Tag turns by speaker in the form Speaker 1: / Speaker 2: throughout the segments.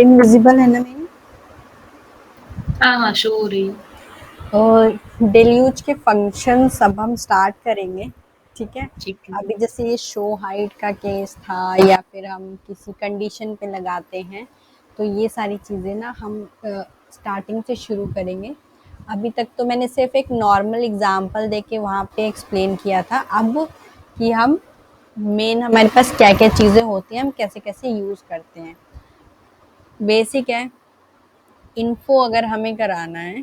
Speaker 1: Screen visible है ना मेरी?
Speaker 2: हाँ हाँ, शो हो रही है।
Speaker 1: और डेल्यूज के फंक्शंस अब हम स्टार्ट करेंगे, ठीक है।
Speaker 2: ठीक है।
Speaker 1: अभी जैसे ये शो हाइट का केस था या फिर हम किसी कंडीशन पे लगाते हैं, तो ये सारी चीज़ें ना हम स्टार्टिंग से शुरू करेंगे। अभी तक तो मैंने सिर्फ एक नॉर्मल एग्जांपल देके वहाँ पे एक्सप्लेन किया था। अब कि हम मेन हमारे पास क्या क्या चीज़ें होती हैं, हम कैसे कैसे यूज़ करते हैं। बेसिक है, इन्फो अगर हमें कराना है,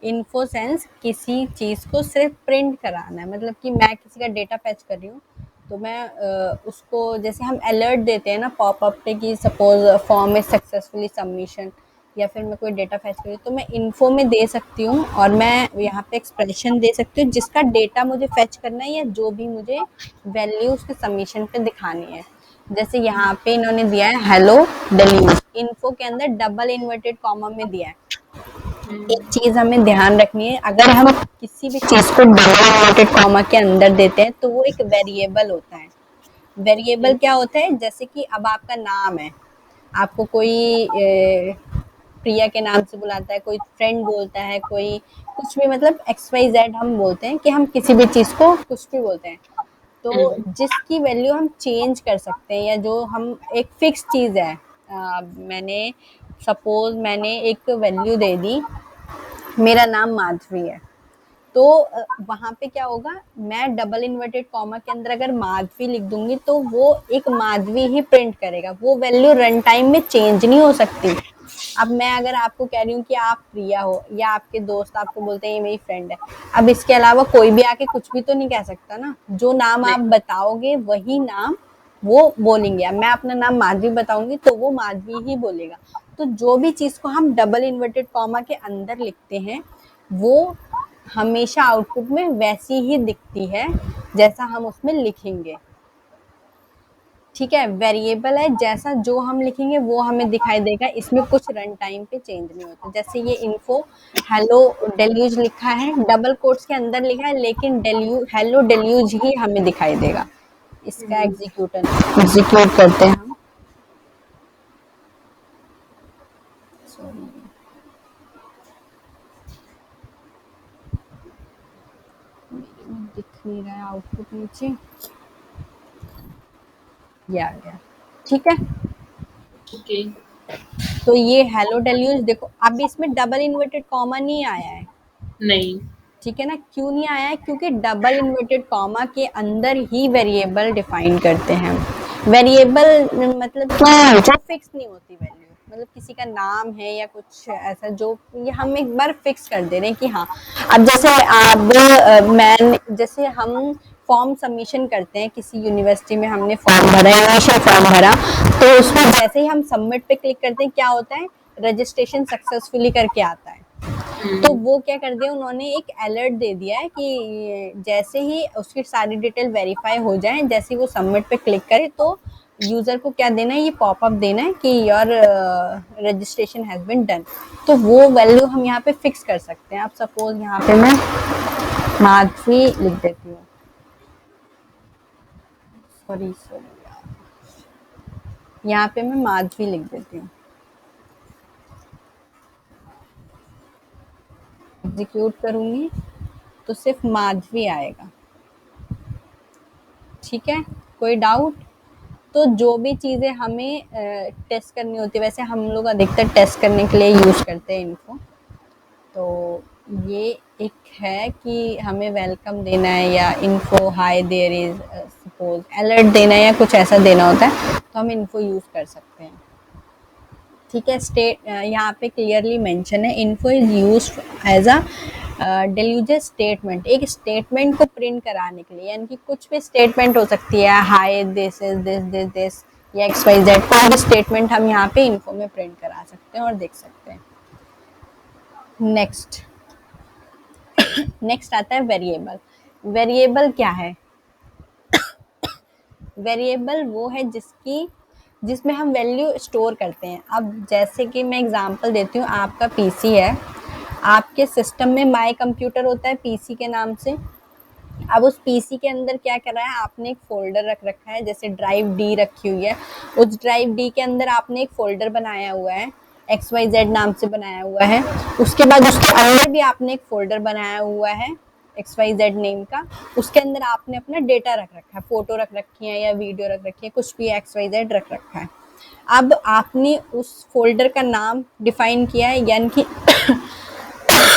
Speaker 1: इन्फो सेंस किसी चीज़ को सिर्फ प्रिंट कराना है, मतलब कि मैं किसी का डेटा फैच कर रही हूँ, तो मैं उसको जैसे हम अलर्ट देते हैं ना पॉपअप पे कि suppose form is successfully submission, या फिर मैं कोई डेटा फैच कर रही हूँ, तो मैं इन्फो में दे सकती हूँ और मैं यहाँ पे एक्सप्रेशन दे सकती हूँ जिसका डेटा मुझे फैच करना है या जो भी मुझे वैल्यू उसके सबमिशन पे दिखानी है। जैसे यहाँ पे इन्होंने दिया है हेलो डेलीज, इन्फो के अंदर डबल इन्वर्टेड कॉमा में दिया है। एक चीज हमें ध्यान रखनी है, अगर हम किसी भी चीज को डबल इन्वर्टेड कॉमा के अंदर देते हैं तो वो एक वेरिएबल होता है। वेरिएबल क्या होता है, जैसे कि अब आपका नाम है, आपको कोई प्रिया के नाम से बुलाता है, कोई फ्रेंड बोलता है, कोई कुछ भी, मतलब एक्स वाई जेड हम बोलते हैं कि हम किसी भी चीज को कुछ भी बोलते हैं। तो जिसकी वैल्यू हम चेंज कर सकते हैं या जो हम एक फिक्स चीज है, मैंने सपोज मैंने एक वैल्यू दे दी, मेरा नाम माधवी है, तो वहां पे क्या होगा, मैं डबल इन्वर्टेड कॉमा के अंदर अगर माधवी लिख दूंगी तो वो एक माधवी ही प्रिंट करेगा, वो वैल्यू रन टाइम में चेंज नहीं हो सकती। अब मैं अगर आपको कह रही हूँ कि आप प्रिया हो या आपके दोस्त आपको बोलते हैं ये मेरी फ्रेंड है, अब इसके अलावा कोई भी आके कुछ भी तो नहीं कह सकता ना, जो नाम
Speaker 2: नहीं।
Speaker 1: आप बताओगे वही नाम वो बोलेंगे। अब मैं अपना नाम माधवी बताऊंगी तो वो माधवी ही बोलेगा। तो जो भी चीज को हम डबल इन्वर्टेड कॉमा के अंदर लिखते हैं वो हमेशा आउटपुट में वैसी ही दिखती है जैसा हम उसमें लिखेंगे, ठीक है। वेरिएबल है, जैसा जो हम लिखेंगे वो हमें दिखाई देगा, इसमें कुछ रन टाइम पे चेंज नहीं होता। जैसे ये इन्फो हेलो डेल्यूज लिखा है, डबल कोट्स के अंदर लिखा है, लेकिन हेलो डेल्यूज ही हमें दिखाई देगा। इसका एग्जीक्यूट करते हैं हम। सॉरी, दिख नहीं रहा है आउटपुट नीचे, ये आ गया, ठीक है।
Speaker 2: ओके।
Speaker 1: तो ये हेलो डेल्यूज देखो, अब इसमें डबल इन्वर्टेड कॉमा नहीं आया है,
Speaker 2: नहीं।
Speaker 1: ठीक है ना। क्यों नहीं आया है, क्योंकि डबल इन्वर्टेड कॉमा के अंदर ही वेरिएबल डिफाइन करते हैं। वेरिएबल मतलब कि जो फिक्स नहीं होती वैल्यू, मतलब किसी का नाम है या कुछ ऐसा जो ये हम एक बार फिक्स कर दे रहे हैं कि हाँ। अब जैसे अब मैं जैसे हम फॉर्म सबमिशन करते हैं किसी यूनिवर्सिटी में, हमने फॉर्म भरा, इनिशियल फॉर्म भरा, तो उसमें जैसे ही हम सबमिट पे क्लिक करते हैं क्या होता है, रजिस्ट्रेशन सक्सेसफुली करके आता है। तो वो क्या कर दिया उन्होंने, एक अलर्ट दे दिया है कि जैसे ही उसकी सारी डिटेल वेरीफाई हो जाए, जैसे ही वो सबमिट पे क्लिक करे तो यूजर को क्या देना है, ये पॉपअप देना है कि your registration has been done. तो वो वैल्यू हम यहाँ पे फिक्स कर सकते हैं। अब सपोज यहाँ पे मैं माधवी लिख देती हूँ, सॉरी सॉरी, यहाँ पे मैं माधवी लिख देती हूँ, एग्जीक्यूट करूंगी तो सिर्फ माधवी आएगा, ठीक है। कोई डाउट? तो जो भी चीज़ें हमें टेस्ट करनी होती है, वैसे हम लोग अधिकतर टेस्ट करने के लिए यूज़ करते हैं इनको। तो ये एक है कि हमें वेलकम देना है या info hi there is, suppose alert देना है या कुछ ऐसा देना होता है तो हम इन्फो यूज़ कर सकते हैं, ठीक है। स्टेट यहाँ पे क्लियरली मेंशन है, info is use as a deluser statement, एक स्टेटमेंट को प्रिंट कराने के लिए, यानी कि कुछ भी स्टेटमेंट हो सकती है, hi this is this this this या एक्स वाई जेड, कोई भी स्टेटमेंट हम यहाँ पे इन्फो में प्रिंट करा सकते हैं और देख सकते हैं। नेक्स्ट नेक्स्ट आता है वेरिएबल। वेरिएबल क्या है? वेरिएबल वो है जिसमें हम वैल्यू स्टोर करते हैं। अब जैसे कि मैं एग्जांपल देती हूँ, आपका पीसी है, आपके सिस्टम में माय कंप्यूटर होता है पीसी के नाम से, अब उस पीसी के अंदर क्या करा है, आपने एक फ़ोल्डर रख रखा है, जैसे ड्राइव डी रखी हुई है, उस ड्राइव डी के अंदर आपने एक फ़ोल्डर बनाया हुआ है, XYZ नाम से बनाया हुआ है। उसके बाद उसके अंदर भी आपने एक फ़ोल्डर बनाया हुआ है XYZ नेम का, उसके अंदर आपने अपना डेटा रख रखा है, फ़ोटो रख रखी है या वीडियो रख रखी है, कुछ भी XYZ रख रखा है। अब आपने उस फ़ोल्डर का नाम डिफ़ाइन किया है, यानी कि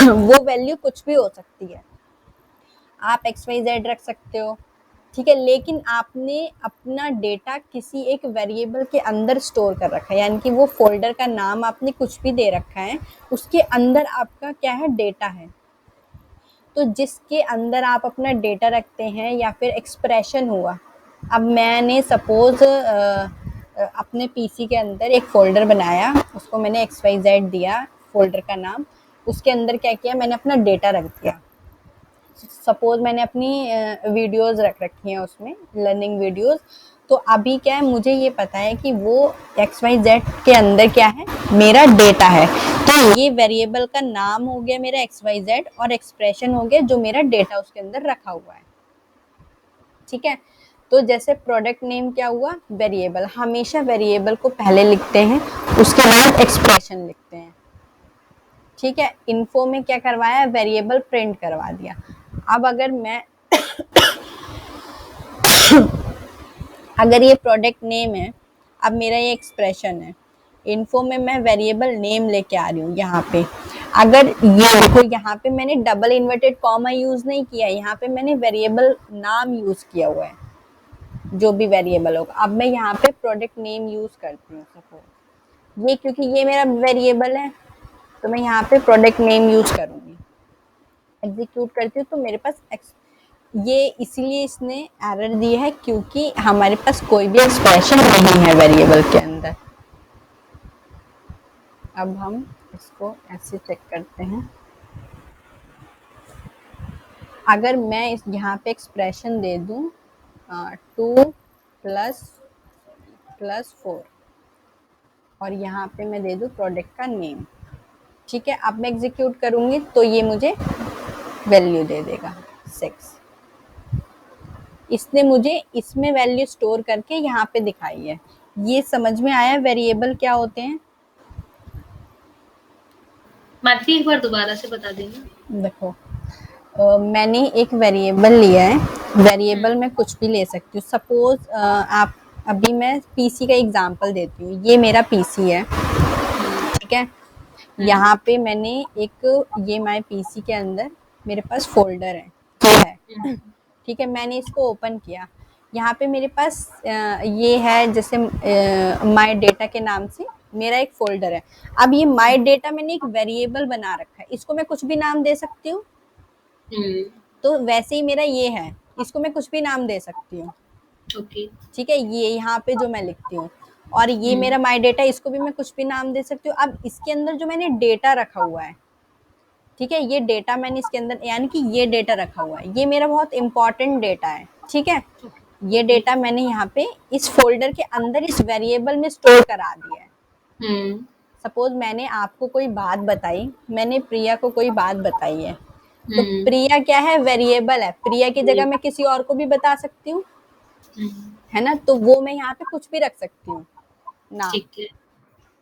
Speaker 1: वो वैल्यू कुछ भी हो सकती है, आप XYZ रख सकते हो, ठीक है, लेकिन आपने अपना डेटा किसी एक वेरिएबल के अंदर स्टोर कर रखा है, यानी कि वो फोल्डर का नाम आपने कुछ भी दे रखा है, उसके अंदर आपका क्या है, डेटा है। तो जिसके अंदर आप अपना डेटा रखते हैं या फिर एक्सप्रेशन हुआ, अब मैंने सपोज अपने पीसी के अंदर एक फ़ोल्डर बनाया, उसको मैंने XYZ दिया फ़ोल्डर का नाम, उसके अंदर क्या किया, मैंने अपना डेटा रख दिया। सपोज मैंने अपनी वीडियोस रख रखी हैं उसमें, लर्निंग वीडियोस। तो अभी क्या है, मुझे ये पता है कि वो XYZ के अंदर क्या है, मेरा डेटा है। तो ये वेरिएबल का नाम हो गया मेरा XYZ और एक्सप्रेशन हो गया जो मेरा डेटा उसके अंदर रखा हुआ है, ठीक है। तो जैसे प्रोडक्ट नेम क्या हुआ, वेरिएबल, हमेशा वेरिएबल को पहले लिखते हैं, उसके बाद एक्सप्रेशन लिखते हैं, ठीक है। इन्फो में क्या करवाया, वेरिएबल प्रिंट करवा दिया। अब अगर मैं अगर ये प्रोडक्ट नेम है, अब मेरा ये एक्सप्रेशन है, इन्फो में मैं वेरिएबल नेम लेके आ रही हूँ यहाँ पे। अगर ये देखो, यहाँ पे मैंने डबल इन्वर्टेड कॉमा यूज नहीं किया, यहाँ पे मैंने वेरिएबल नाम यूज किया हुआ है, जो भी वेरिएबल होगा। अब मैं यहाँ पे प्रोडक्ट नेम यूज करती हूँ, सपोज ये, क्योंकि ये मेरा वेरिएबल है, तो मैं यहाँ पे प्रोडक्ट नेम यूज करूंगी। एग्जीक्यूट करती हूँ तो मेरे पास ये इसीलिए इसने एरर दी है क्योंकि हमारे पास कोई भी एक्सप्रेशन नहीं है वेरिएबल के अंदर। अब हम इसको ऐसे चेक करते हैं, अगर मैं इस यहाँ पे एक्सप्रेशन दे दूँ 2 प्लस 4 और यहाँ पे मैं दे दूँ प्रोडक्ट का नेम, ठीक है। अब मैं एग्जीक्यूट करूँगी तो ये मुझे वैल्यू दे देगा 6। इसने मुझे इसमें वैल्यू स्टोर करके यहाँ पे दिखाई है। ये समझ में आया वेरिएबल क्या होते हैं?
Speaker 2: मानसी एक बार दोबारा से बता देना।
Speaker 1: देखो, मैंने एक वेरिएबल लिया है, वेरिएबल में कुछ भी ले सकती हूँ। सपोज आप, अभी मैं पीसी का एग्जांपल देती हूँ, ये मेरा पीसी है, ठीक है। यहाँ पे मैंने एक, ये माय पीसी के अंदर मेरे पास फोल्डर है, ठीक है। मैंने इसको ओपन किया, यहाँ पे मेरे पास ये है, जैसे माय डेटा के नाम से मेरा एक फोल्डर है। अब ये माय डेटा मैंने एक वेरिएबल बना रखा है, इसको मैं कुछ भी नाम दे सकती हूँ। तो वैसे ही मेरा ये है, इसको मैं कुछ भी नाम दे सकती हूँ,
Speaker 2: ओके,
Speaker 1: ठीक है। ये यहाँ पे जो मैं लिखती हूँ, और ये मेरा माय डेटा, इसको भी मैं कुछ भी नाम दे सकती हूँ। अब इसके अंदर जो मैंने डेटा रखा हुआ है, ठीक है, ये डेटा मैंने इसके अंदर, यानी कि ये डेटा रखा हुआ है, ये मेरा बहुत इंपॉर्टेंट डेटा है, ठीक है। ये डेटा मैंने यहाँ पे इस फोल्डर के अंदर इस वेरिएबल में स्टोर करा दिया है। सपोज मैंने आपको कोई बात बताई, मैंने प्रिया को कोई बात बताई है, तो प्रिया क्या है, वेरिएबल है, प्रिया की जगह मैं किसी और को भी बता सकती हूँ, है ना। तो वो मैं यहाँ पे कुछ भी रख सकती हूँ नाम,
Speaker 2: ठीक है,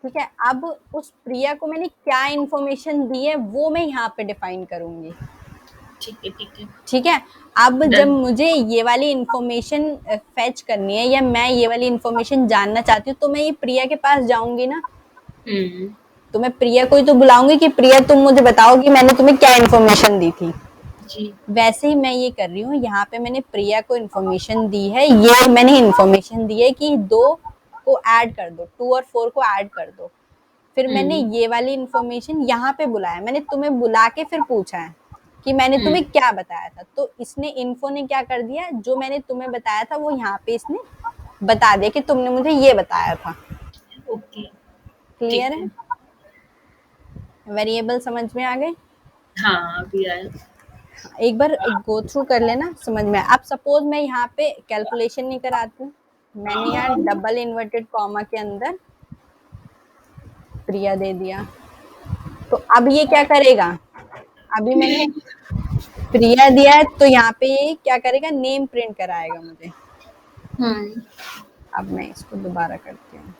Speaker 1: ठीक है। अब उस प्रिया को मैंने क्या इन्फॉर्मेशन दी है वो मैं यहाँ पे डिफाइन करूंगी,
Speaker 2: ठीक है, ठीक है,
Speaker 1: ठीक है। अब
Speaker 2: Done.
Speaker 1: जब मुझे ये वाली इन्फॉर्मेशन फेच करनी है या मैं ये वाली इन्फॉर्मेशन जानना चाहती हूँ, तो मैं ये प्रिया के पास जाऊंगी ना, तो मैं प्रिया को ही तो बुलाऊंगी कि प्रिया तुम मुझे बताओ कि मैंने तुम्हें क्या इन्फॉर्मेशन दी थी।
Speaker 2: जी,
Speaker 1: वैसे ही मैं ये कर रही हूँ, यहाँ पे मैंने प्रिया को इन्फॉर्मेशन दी है, ये मैंने इन्फॉर्मेशन दी है कि 2 को ऐड कर दो, 2 और 4 को ऐड कर दो। फिर मैंने ये वाली इन्फॉर्मेशन यहाँ पे बुलाया, मैंने तुम्हें बुला के फिर पूछा है कि मैंने तुम्हें क्या बताया था। तो इसने, इन्फो ने क्या कर दिया, जो मैंने तुम्हें बताया था वो यहाँ पे इसने बता दिया कि तुमने मुझे ये बताया था।
Speaker 2: ओके,
Speaker 1: क्लियर
Speaker 2: ठीक
Speaker 1: है?
Speaker 2: है।
Speaker 1: वेरिएबल समझ में आ गए?
Speaker 2: हाँ, अभी आया।
Speaker 1: एक बार गो थ्रू कर लेना, समझ में। अब सपोज मैं यहाँ पे कैलकुलेशन नहीं कराती हूँ, मैंने यहाँ डबल इन्वर्टेड कॉमा के अंदर प्रिया दे दिया, तो अब ये क्या करेगा, अभी मैंने प्रिया दिया है तो यहाँ पे ये क्या करेगा, नेम प्रिंट कराएगा मुझे।
Speaker 2: हम्म।
Speaker 1: अब मैं इसको दोबारा करती हूँ।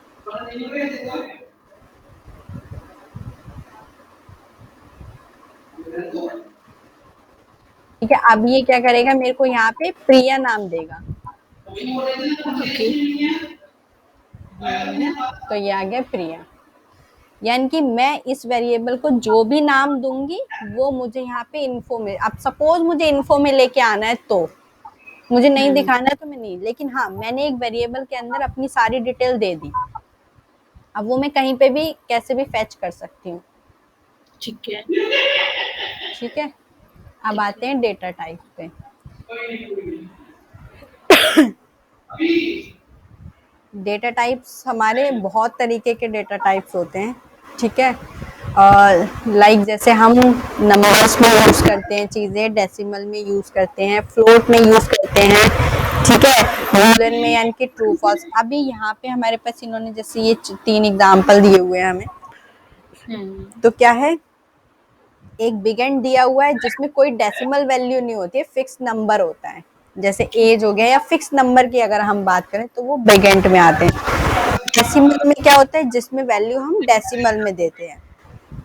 Speaker 1: ठीक है, अब ये क्या करेगा, मेरे को यहाँ पे प्रिया नाम देगा।
Speaker 2: ओके।
Speaker 1: ये हो गया, तो ये आ गया प्रिया। यानी कि मैं इस वेरिएबल को जो भी नाम दूंगी वो मुझे यहाँ पे इन्फो में, अब सपोज मुझे इन्फो में लेके आना है तो मुझे नहीं
Speaker 2: हम्म।
Speaker 1: दिखाना है तो मैं नहीं, लेकिन हाँ मैंने एक वेरिएबल के अंदर अपनी सारी डिटेल दे दी, अब वो मैं कहीं पे भी कैसे भी फेच कर सकती हूँ।
Speaker 2: ठीक है।
Speaker 1: ठीक है, अब
Speaker 2: ठीक
Speaker 1: आते
Speaker 2: है।
Speaker 1: हैं डेटा टाइप पे। डेटा टाइप्स हमारे बहुत तरीके के डेटा टाइप्स होते हैं। ठीक है, लाइक जैसे हम नंबर्स में यूज करते हैं चीजें, डेसिमल में यूज करते हैं, फ्लोट में यूज करते हैं। ठीक है, बूलियन में यानी कि ट्रू फॉल्स। अभी यहाँ पे हमारे पास इन्होंने जैसे ये 3 एग्जांपल दिए हुए हैं हमें,
Speaker 2: हम्म।
Speaker 1: तो क्या है, एक बिग एंड दिया हुआ है जिसमें कोई डेसिमल वैल्यू नहीं होती है, फिक्स नंबर होता है। जैसे एज हो गया या फिक्स नंबर की अगर हम बात करें तो वो बिग एंड में आते हैं। डेसिमल में क्या होता है, जिसमें वैल्यू हम डेसिमल में देते हैं।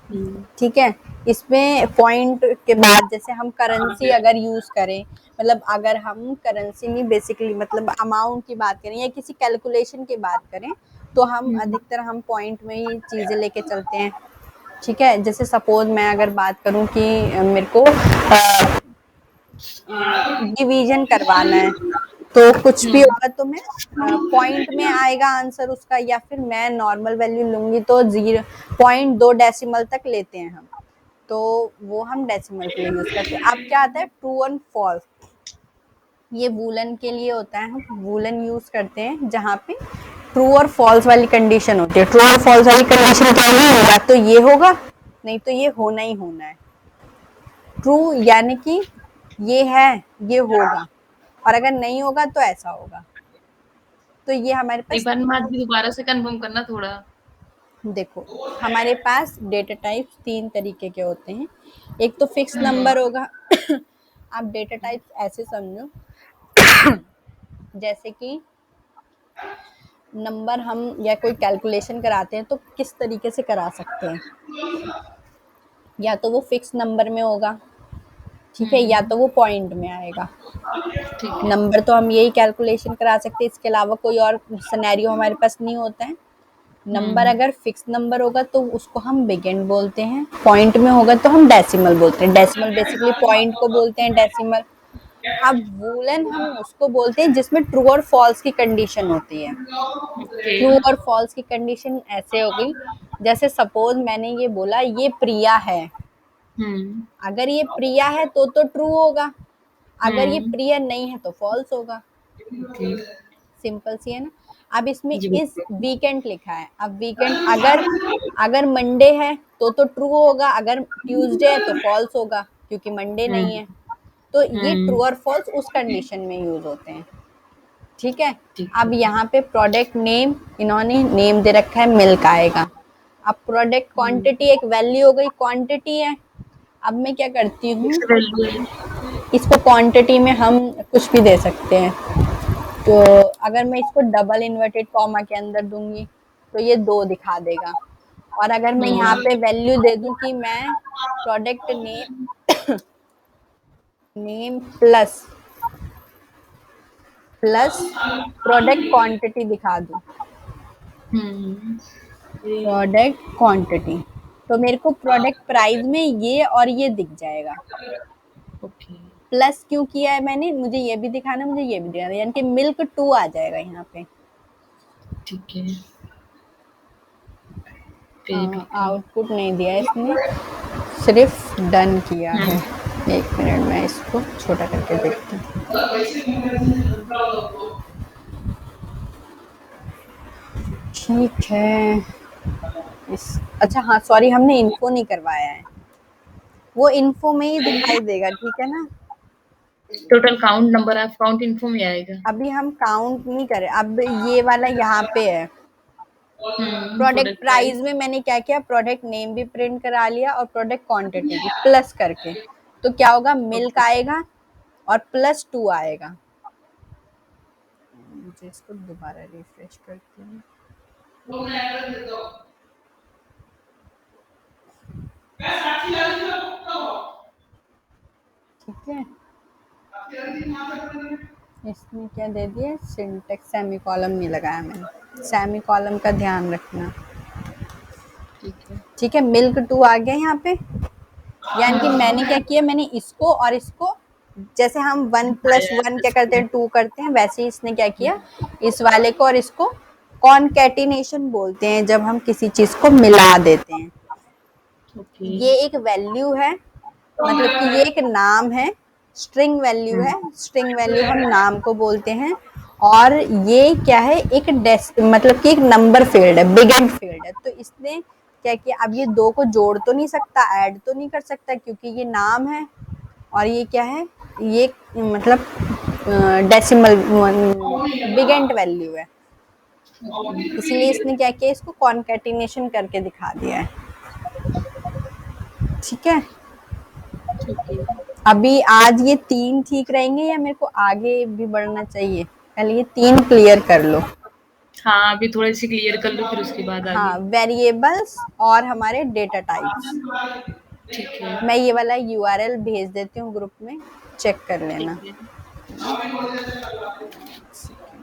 Speaker 2: हम्म।
Speaker 1: ठीक है, इसमें पॉइंट के बाद जैसे हम करेंसी अगर यूज करें, मतलब अगर हम करेंसी नहीं बेसिकली मतलब अमाउंट की बात करें या किसी कैलकुलेशन की बात करें तो हम
Speaker 2: हम्म।
Speaker 1: अधिकतर हम पॉइंट में ही चीजें लेके चलते हैं। ठीक है, जैसे सपोज मैं अगर बात करूं कि मेरे को डिवीजन करवाना है तो कुछ भी
Speaker 2: हम्म।
Speaker 1: होगा तो मैं पॉइंट में आएगा आंसर उसका, या फिर मैं नॉर्मल वैल्यू लूंगी तो 0.2 डेसिमल तक लेते हैं हम, तो वो हम डेसिमल के लिए यूज करते हैं। अब क्या आता है ट्रू एंड फॉल्स, ये वूलन के लिए होता है, हम वूलन यूज करते हैं जहाँ पे ट्रू और फॉल्स वाली कंडीशन होती है। ट्रू और फॉल्स वाली कंडीशन क्या होगी, या तो ये होगा नहीं तो ये होना ही होना है। ट्रू यानी कि ये है, ये होगा, और अगर नहीं होगा तो ऐसा होगा। तो ये हमारे
Speaker 2: एक
Speaker 1: पास,
Speaker 2: बार बात भी दोबारा से कंफर्म करना थोड़ा।
Speaker 1: देखो हमारे पास डेटा टाइप्स 3 तरीके के होते हैं। एक तो फिक्स
Speaker 2: हम्म।
Speaker 1: नंबर होगा। आप डेटा टाइप्स ऐसे समझो जैसे कि नंबर हम या कोई कैलकुलेशन कराते हैं तो किस तरीके से करा सकते हैं, या तो वो फिक्स नंबर में होगा, ठीक है, या
Speaker 2: हम्म।
Speaker 1: तो वो पॉइंट में आएगा।
Speaker 2: ठीक है।
Speaker 1: नंबर तो हम यही कैलकुलेशन करा सकते हैं, इसके अलावा कोई और सिनेरियो हमारे पास नहीं होता है। नंबर
Speaker 2: हम्म।
Speaker 1: अगर फिक्स नंबर होगा तो उसको हम बिग एंड बोलते हैं, पॉइंट में होगा तो हम डेसिमल बोलते हैं। डेसिमल बेसिकली पॉइंट को बोलते हैं डेसिमल। अब वूलन हम उसको बोलते हैं जिसमें ट्रू और फॉल्स की कंडीशन होती है।
Speaker 2: ओके।
Speaker 1: ट्रू और फॉल्स की कंडीशन ऐसे हो गई, जैसे सपोज मैंने ये बोला ये प्रिया है,
Speaker 2: हम्म।
Speaker 1: अगर ये प्रिया है तो ट्रू होगा, अगर ये
Speaker 2: हम्म।
Speaker 1: प्रिया नहीं है तो फॉल्स होगा।
Speaker 2: ओके।
Speaker 1: सिंपल सी है ना। अब इसमें
Speaker 2: जी
Speaker 1: इस
Speaker 2: बिल्कुल।
Speaker 1: वीकेंड लिखा है, अब वीकेंड अगर अगर मंडे है तो ट्रू होगा, अगर ट्यूसडे है तो फॉल्स होगा क्योंकि मंडे नहीं
Speaker 2: हम्म।
Speaker 1: है। तो ये ट्रू
Speaker 2: हम्म।
Speaker 1: और फॉल्स उस कंडीशन में यूज होते हैं। ठीक है,
Speaker 2: ठीक
Speaker 1: अब
Speaker 2: है।
Speaker 1: यहाँ पे प्रोडक्ट नेम इन्होंने नेम दे रखा है, मिल्क आएगा। अब प्रोडक्ट
Speaker 2: हम्म।
Speaker 1: क्वांटिटी एक वैल्यू हो गई, क्वांटिटी है। अब मैं क्या करती हूँ,
Speaker 2: फिक्स वैल्यू है।
Speaker 1: इसको क्वांटिटी में हम कुछ भी दे सकते हैं। तो अगर मैं इसको डबल इन्वर्टेड कॉमा के अंदर दूंगी तो ये 2 दिखा देगा। और अगर मैं यहाँ
Speaker 2: हम्म।
Speaker 1: पे वैल्यू दे दूं कि मैं product name name plus plus product quantity दिखा दूं,
Speaker 2: हम्म।
Speaker 1: प्रोडक्ट क्वांटिटी, तो मेरे को प्रोडक्ट प्राइस में ये और ये दिख जाएगा।
Speaker 2: ओके।
Speaker 1: प्लस क्यों किया है मैंने, मुझे ये भी दिखाना, मुझे ये भी दिखाना, यानी कि मिल्क 2 आ जाएगा यहाँ पे।
Speaker 2: ठीक है। फिर ठीक है।
Speaker 1: आउटपुट नहीं दिया है इसने, सिर्फ डन किया है।
Speaker 2: हम्म।
Speaker 1: 1 मिनट में इसको छोटा करके देखती हूँ। ठीक है, इस अच्छा हाँ सॉरी हमने इन्फो नहीं करवाया है, वो इन्फो में ही दिखाई देगा, ठीक है ना।
Speaker 2: Total count number of count info में आएगा।
Speaker 1: अभी हम काउंट नहीं करें, अब ये वाला यहाँ पे है। Product
Speaker 2: product
Speaker 1: price
Speaker 2: price.
Speaker 1: में मैंने क्या किया, प्रोडक्ट नेम भी प्रिंट करा लिया और प्रोडक्ट क्वांटिटी भी प्लस करके। तो क्या होगा, मिल्क आएगा और +2 आएगा। मुझे इसको दोबारा रिफ्रेश करती हूँ। ठीक है, इसमें क्या दे दिया, सिंटेक्स सेमीकोलन नहीं लगाया मैंने, सेमीकोलन का ध्यान रखना।
Speaker 2: ठीक है।
Speaker 1: ठीक है, मिल्क 2 आ गया यहाँ पे। यानी कि मैंने क्या किया, मैंने इसको और इसको, जैसे हम 1 + 1 क्या करते हैं, 2 करते हैं, वैसे ही इसने क्या किया, इस वाले को और इसको कॉन्कैटिनेशन बोलते हैं, जब हम किसी चीज को मिला देते हैं।
Speaker 2: ओके।
Speaker 1: ये एक वैल्यू है, मतलब कि ये एक नाम है, स्ट्रिंग वैल्यू है। स्ट्रिंग वैल्यू हम नाम को बोलते हैं। और ये क्या है, एक मतलब कि एक नंबर फील्ड है, बिग एंड फील्ड है। तो इसने क्या किया, अब ये 2 को जोड़ तो नहीं सकता, ऐड तो नहीं कर सकता, क्योंकि ये नाम है और ये क्या है, ये मतलब डेसिमल बिग एंड वैल्यू है। इसलिए इसने क्या किया, इसको कॉन्कैटिनेशन करके दिखा दिया है। ठीक है, अभी आज ये 3 ठीक रहेंगे या मेरे को आगे भी बढ़ना चाहिए? पहले ये 3 क्लियर कर लो।
Speaker 2: हाँ, अभी थोड़ी सी क्लियर कर लो, फिर उसके बाद आगे।
Speaker 1: हाँ, वेरिएबल्स और हमारे डेटा टाइप्स।
Speaker 2: ठीक है।
Speaker 1: मैं ये वाला URL भेज देती हूँ ग्रुप में, चेक कर
Speaker 2: ठीक
Speaker 1: लेना।
Speaker 2: है।